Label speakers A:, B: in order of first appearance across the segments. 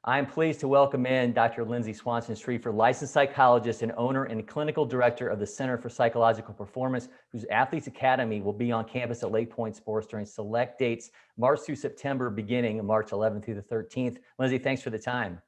A: I'm pleased to welcome in Dr. Lindsey Swanson Schriefer, licensed psychologist and owner and clinical director of the Center for Psychological Performance, whose Athletes Academy will be on campus at LakePoint Sports during select dates, March through September, beginning March 11th through the 13th. Lindsey, thanks for the time.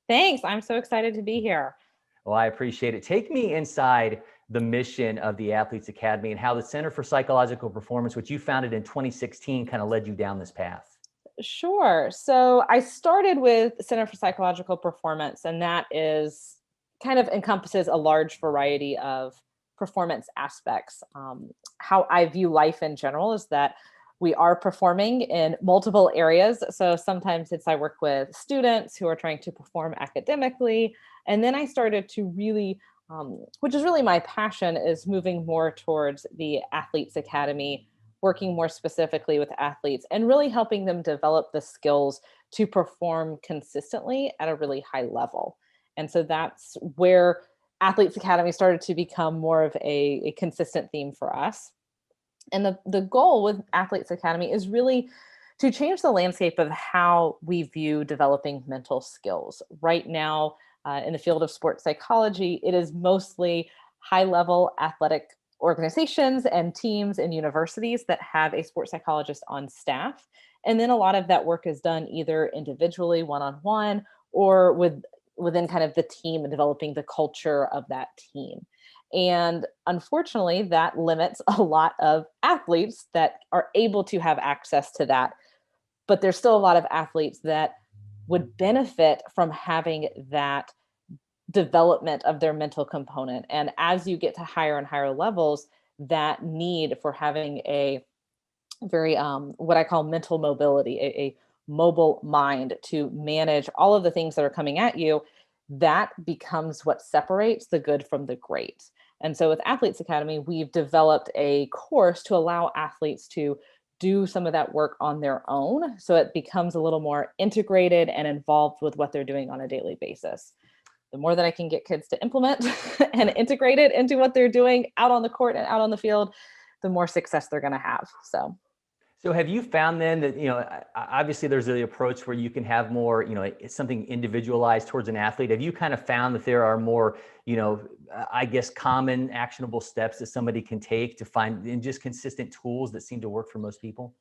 B: Thanks. I'm so excited to be here.
A: Well, I appreciate it. Take me inside the mission of the Athletes Academy and how the Center for Psychological Performance, which you founded in 2016, kind of led you down this path.
B: Sure. So I started with Center for Psychological Performance, and that is kind of encompasses a large variety of performance aspects. How I view life in general is that we are performing in multiple areas. So sometimes I work with students who are trying to perform academically. And then I started to really, which is really my passion, is moving more towards the Athletes Academy, working more specifically with athletes and really helping them develop the skills to perform consistently at a really high level. And so that's where Athletes Academy started to become more of a consistent theme for us. And the goal with Athletes Academy is really to change the landscape of how we view developing mental skills. Right now, in the field of sports psychology, it is mostly high-level athletic organizations and teams and universities that have a sports psychologist on staff. And then a lot of that work is done either individually, one-on-one, or within kind of the team and developing the culture of that team. And unfortunately, that limits a lot of athletes that are able to have access to that. But there's still a lot of athletes that would benefit from having that development of their mental component. And as you get to higher and higher levels, that need for having a very what I call mental mobility, a mobile mind to manage all of the things that are coming at you, that becomes what separates the good from the great. And so with Athletes Academy, we've developed a course to allow athletes to do some of that work on their own. So it becomes a little more integrated and involved with what they're doing on a daily basis. The more that I can get kids to implement and integrate it into what they're doing out on the court and out on the field, the more success they're going to have.
A: So have you found then that, obviously there's the approach where you can have more, something individualized towards an athlete. Have you kind of found that there are more, I guess, common actionable steps that somebody can take to find and just consistent tools that seem to work for most people?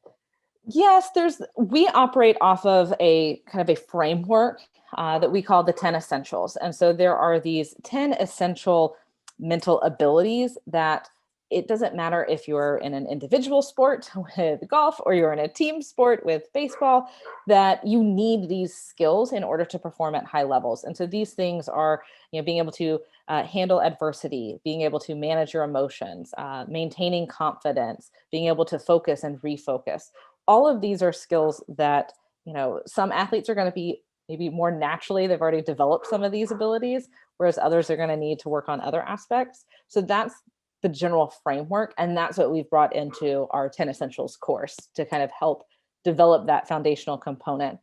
B: Yes, we operate off of a kind of a framework that we call the 10 essentials. And so there are these 10 essential mental abilities that it doesn't matter if you're in an individual sport with golf or you're in a team sport with baseball, that you need these skills in order to perform at high levels. And so these things are, being able to handle adversity, being able to manage your emotions, maintaining confidence, being able to focus and refocus. All of these are skills that, some athletes are going to be maybe more naturally, they've already developed some of these abilities, whereas others are going to need to work on other aspects. So that's the general framework. And that's what we've brought into our 10 Essentials course to kind of help develop that foundational component.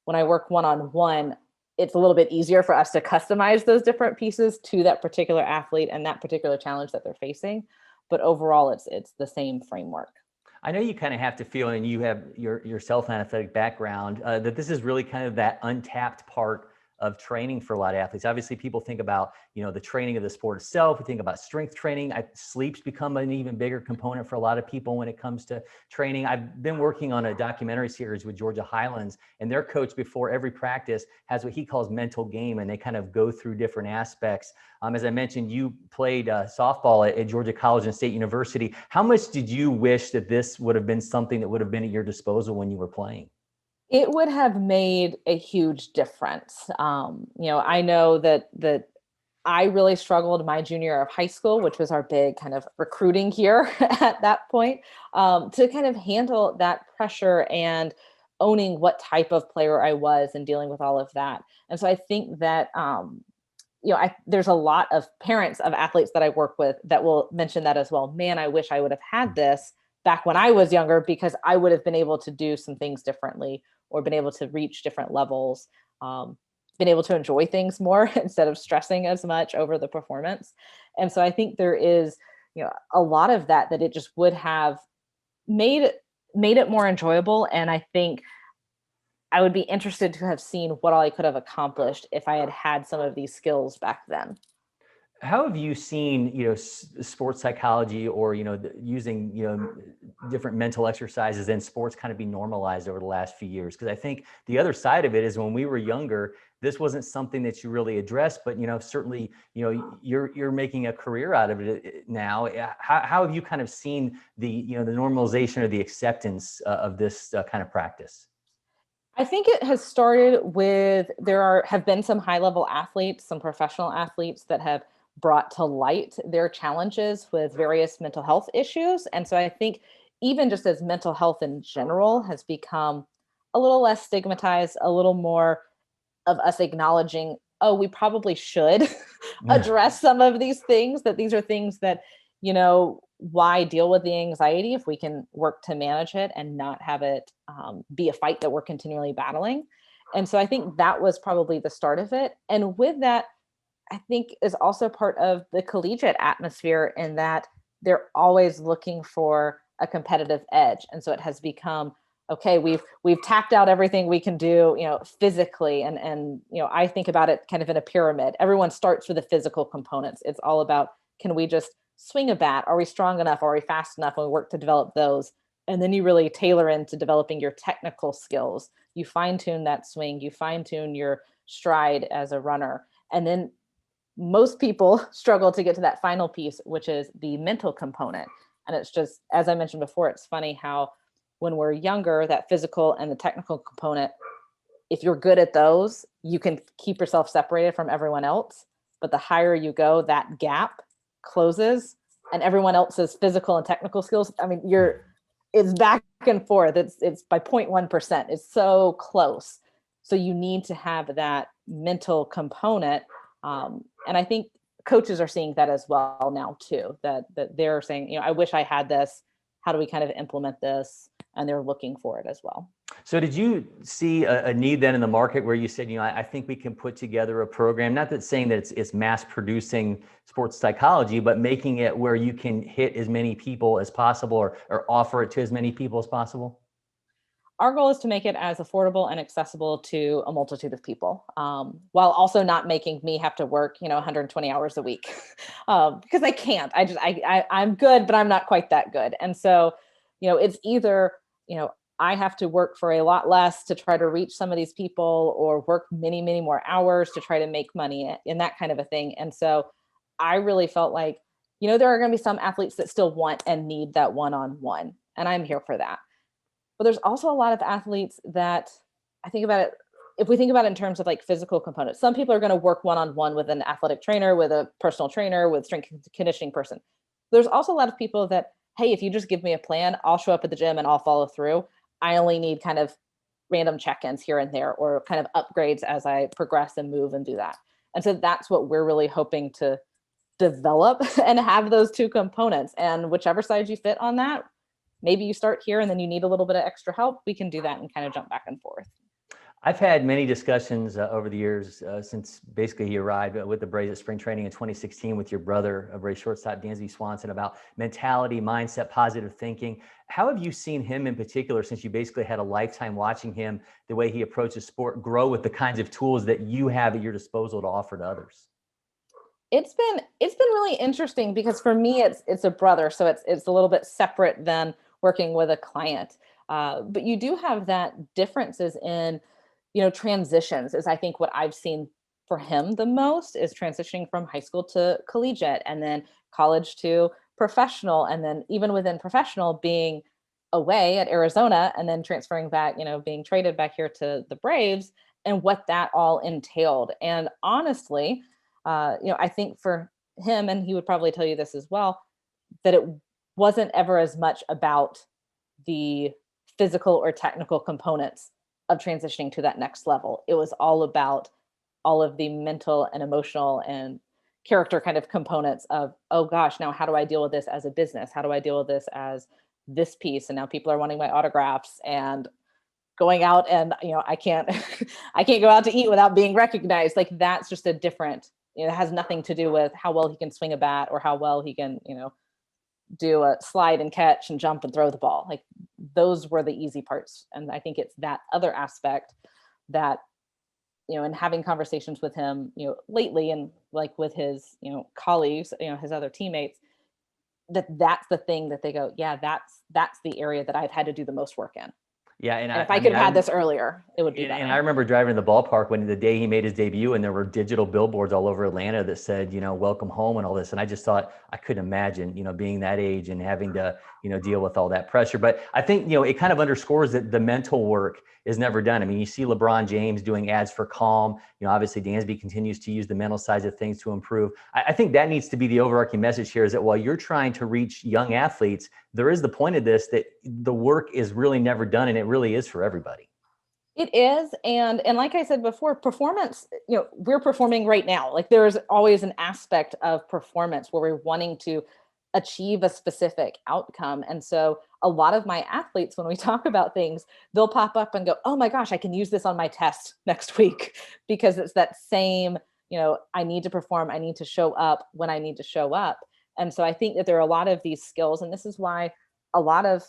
B: When I work one-on-one, it's a little bit easier for us to customize those different pieces to that particular athlete and that particular challenge that they're facing. But overall, it's the same framework.
A: I know you kind of have to feel, and you have yourself an athletic background, that this is really kind of that untapped part of training for a lot of athletes. Obviously, people think about, the training of the sport itself. We think about strength training. Sleep's become an even bigger component for a lot of people when it comes to training. I've been working on a documentary series with Georgia Highlands, and their coach before every practice has what he calls mental game, and they kind of go through different aspects. As I mentioned, you played softball at Georgia College and State University. How much did you wish that this would have been something that would have been at your disposal when you were playing?
B: It would have made a huge difference. I know that I really struggled my junior year of high school, which was our big kind of recruiting year at that point, to kind of handle that pressure and owning what type of player I was and dealing with all of that. And so I think that, there's a lot of parents of athletes that I work with that will mention that as well. Man, I wish I would have had this back when I was younger, because I would have been able to do some things differently or been able to reach different levels, been able to enjoy things more instead of stressing as much over the performance. And so I think there is, a lot of that it just would have made it more enjoyable. And I think I would be interested to have seen what all I could have accomplished if I had had some of these skills back then.
A: How have you seen, sports psychology or, using, different mental exercises in sports kind of be normalized over the last few years? Because I think the other side of it is when we were younger, this wasn't something that you really addressed, but, certainly, you're making a career out of it now. How have you kind of seen the normalization or the acceptance of this kind of practice?
B: I think it has started with have been some high level athletes, some professional athletes that have brought to light their challenges with various mental health issues. And so I think even just as mental health in general has become a little less stigmatized, a little more of us acknowledging, oh, we probably should address some of these things, that these are things that, why deal with the anxiety if we can work to manage it and not have it be a fight that we're continually battling. And so I think that was probably the start of it. And with that, I think is also part of the collegiate atmosphere in that they're always looking for a competitive edge. And so it has become, okay, we've tapped out everything we can do, physically. And I think about it kind of in a pyramid. Everyone starts with the physical components. It's all about, can we just swing a bat? Are we strong enough? Are we fast enough? And we work to develop those. And then you really tailor into developing your technical skills. You fine tune that swing, you fine tune your stride as a runner. And then most people struggle to get to that final piece, which is the mental component. And it's just, as I mentioned before, it's funny how when we're younger, that physical and the technical component, if you're good at those, you can keep yourself separated from everyone else. But the higher you go, that gap closes and everyone else's physical and technical skills. I mean, it's back and forth. It's by 0.1%. It's so close. So you need to have that mental component. And I think coaches are seeing that as well now too, that they're saying, I wish I had this. How do we kind of implement this? And they're looking for it as well.
A: So did you see a need then in the market where you said, I think we can put together a program, not that saying that it's mass producing sports psychology, but making it where you can hit as many people as possible or offer it to as many people as possible?
B: Our goal is to make it as affordable and accessible to a multitude of people, while also not making me have to work, 120 hours a week, because I can't. I'm good, but I'm not quite that good. And so, it's either, I have to work for a lot less to try to reach some of these people, or work many, many more hours to try to make money in that kind of a thing. And so, I really felt like, there are going to be some athletes that still want and need that one-on-one, and I'm here for that. But there's also a lot of athletes that I think about it. If we think about it in terms of like physical components, some people are going to work one-on-one with an athletic trainer, with a personal trainer, with strength and conditioning person. There's also a lot of people that, hey, if you just give me a plan, I'll show up at the gym and I'll follow through. I only need kind of random check-ins here and there, or kind of upgrades as I progress and move and do that. And so that's what we're really hoping to develop and have those two components. And whichever side you fit on that, maybe you start here and then you need a little bit of extra help, we can do that and kind of jump back and forth.
A: I've had many discussions over the years since basically he arrived with the Braves at spring training in 2016 with your brother, Braves shortstop Dansby Swanson, about mentality, mindset, positive thinking. How have you seen him in particular, since you basically had a lifetime watching him, the way he approaches sport, grow with the kinds of tools that you have at your disposal to offer to others?
B: It's been really interesting because for me, it's a brother, so it's a little bit separate than working with a client. But you do have that differences in, transitions is I think what I've seen for him the most is transitioning from high school to collegiate, and then college to professional, and then even within professional being away at Arizona and then transferring back, being traded back here to the Braves, and what that all entailed. And honestly, I think for him, and he would probably tell you this as well, that it wasn't ever as much about the physical or technical components of transitioning to that next level. It was all about all of the mental and emotional and character kind of components of, oh gosh, now how do I deal with this as a business? How do I deal with this as this piece? And now people are wanting my autographs and going out, and I can't I can't go out to eat without being recognized. Like that's just a different, it has nothing to do with how well he can swing a bat or how well he can, do a slide and catch and jump and throw the ball. Like those were the easy parts. And I think it's that other aspect that, and having conversations with him, lately, and like with his, colleagues, his other teammates, that's the thing that they go, yeah, that's the area that I've had to do the most work in.
A: Yeah,
B: And if I could have had this earlier, it would be better.
A: And I remember driving to the ballpark when the day he made his debut, and there were digital billboards all over Atlanta that said, welcome home and all this. And I just thought, I couldn't imagine, being that age and having to, deal with all that pressure. But I think, it kind of underscores that the mental work is never done. I mean, you see LeBron James doing ads for Calm. Obviously Dansby continues to use the mental side of things to improve. I think that needs to be the overarching message here, is that while you're trying to reach young athletes, there is the point of this, that the work is really never done, and it really is for everybody.
B: It is. And like I said before, performance, we're performing right now. Like there's always an aspect of performance where we're wanting to achieve a specific outcome. And so a lot of my athletes, when we talk about things, they'll pop up and go, oh my gosh, I can use this on my test next week, because it's that same, I need to perform, I need to show up when I need to show up. And so I think that there are a lot of these skills, and this is why a lot of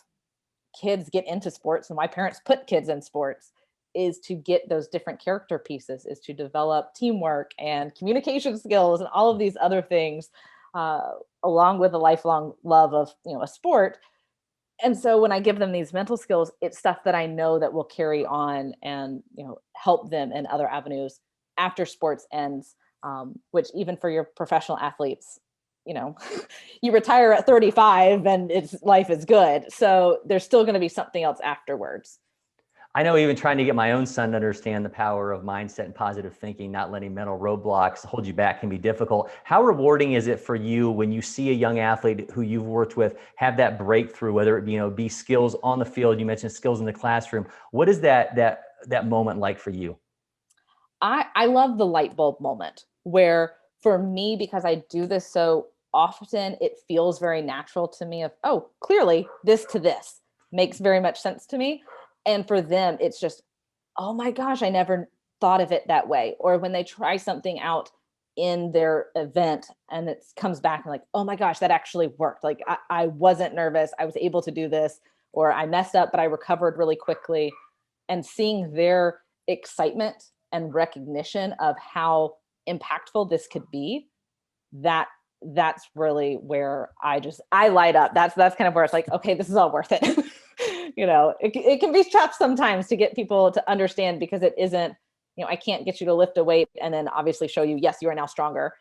B: kids get into sports and why parents put kids in sports, is to get those different character pieces, is to develop teamwork and communication skills and all of these other things, along with a lifelong love of, a sport. And so when I give them these mental skills, it's stuff that I know that will carry on and, help them in other avenues after sports ends, which even for your professional athletes, you retire at 35 and life is good. So there's still going to be something else afterwards.
A: I know, even trying to get my own son to understand the power of mindset and positive thinking, not letting mental roadblocks hold you back, can be difficult. How rewarding is it for you when you see a young athlete who you've worked with have that breakthrough, whether it be, be skills on the field, you mentioned skills in the classroom. What is that moment like for you?
B: I love the light bulb moment, where for me, because I do this so often, it feels very natural to me of, oh, clearly this to this makes very much sense to me. And for them, it's just, oh my gosh, I never thought of it that way. Or when they try something out in their event and it comes back and like, oh my gosh, that actually worked. Like I wasn't nervous. I was able to do this, or I messed up, but I recovered really quickly. And seeing their excitement and recognition of how impactful this could be, that's really where I light up. That's kind of where it's like, okay, this is all worth it. It can be tough sometimes to get people to understand, because it isn't, I can't get you to lift a weight and then obviously show you, yes, you are now stronger.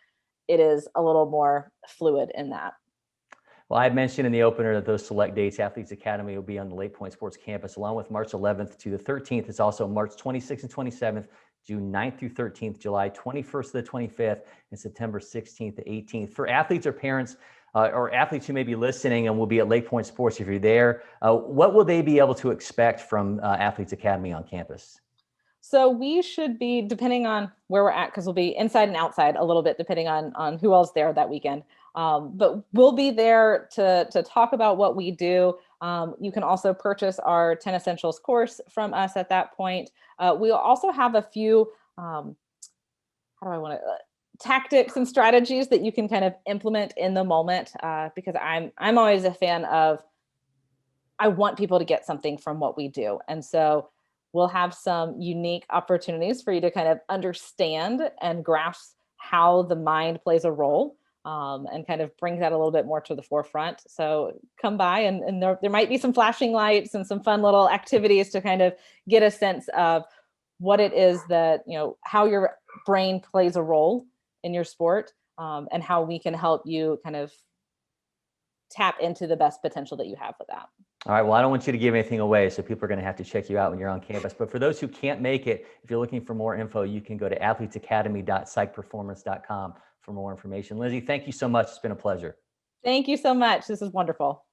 B: It is a little more fluid in that.
A: Well, I mentioned in the opener that those select dates, Athletes Academy will be on the LakePoint Sports Campus, along with March 11th to the 13th. It's also March 26th and 27th, June 9th through 13th, July 21st to the 25th, and September 16th to 18th. For athletes or parents, or athletes who may be listening and will be at LakePoint Sports, if you're there, what will they be able to expect from Athletes Academy on campus?
B: So we should be, depending on where we're at, because we'll be inside and outside a little bit, depending on who else there that weekend. But we'll be there to talk about what we do. You can also purchase our 10 Essentials course from us at that point. We'll also have a few, tactics and strategies that you can kind of implement in the moment, because I'm always a fan of, I want people to get something from what we do. And so we'll have some unique opportunities for you to kind of understand and grasp how the mind plays a role, and kind of bring that a little bit more to the forefront. So come by, and there might be some flashing lights and some fun little activities to kind of get a sense of what it is that, how your brain plays a role in your sport, and how we can help you kind of tap into the best potential that you have with that.
A: All right. Well, I don't want you to give anything away, so people are going to have to check you out when you're on campus. But for those who can't make it, if you're looking for more info, you can go to athletesacademy.psychperformance.com for more information. Lindsey, thank you so much. It's been a pleasure.
B: Thank you so much. This is wonderful.